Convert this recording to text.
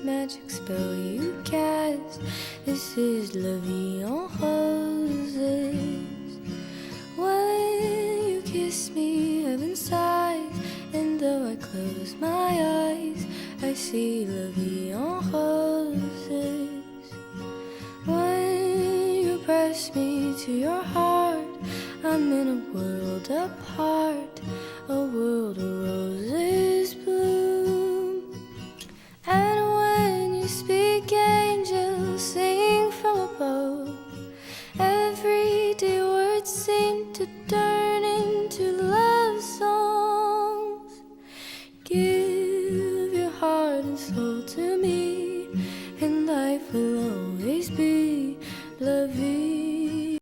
magic spell you cast. This is La Vie en Roses. When you kiss me, heaven sighs, and though I close my eyes, I see La Vie en Roses. When you press me to your heart, I'm in a world apart, a world of roses bloom. And when you speak, angels sing from above. Everyday words seem to turn into love.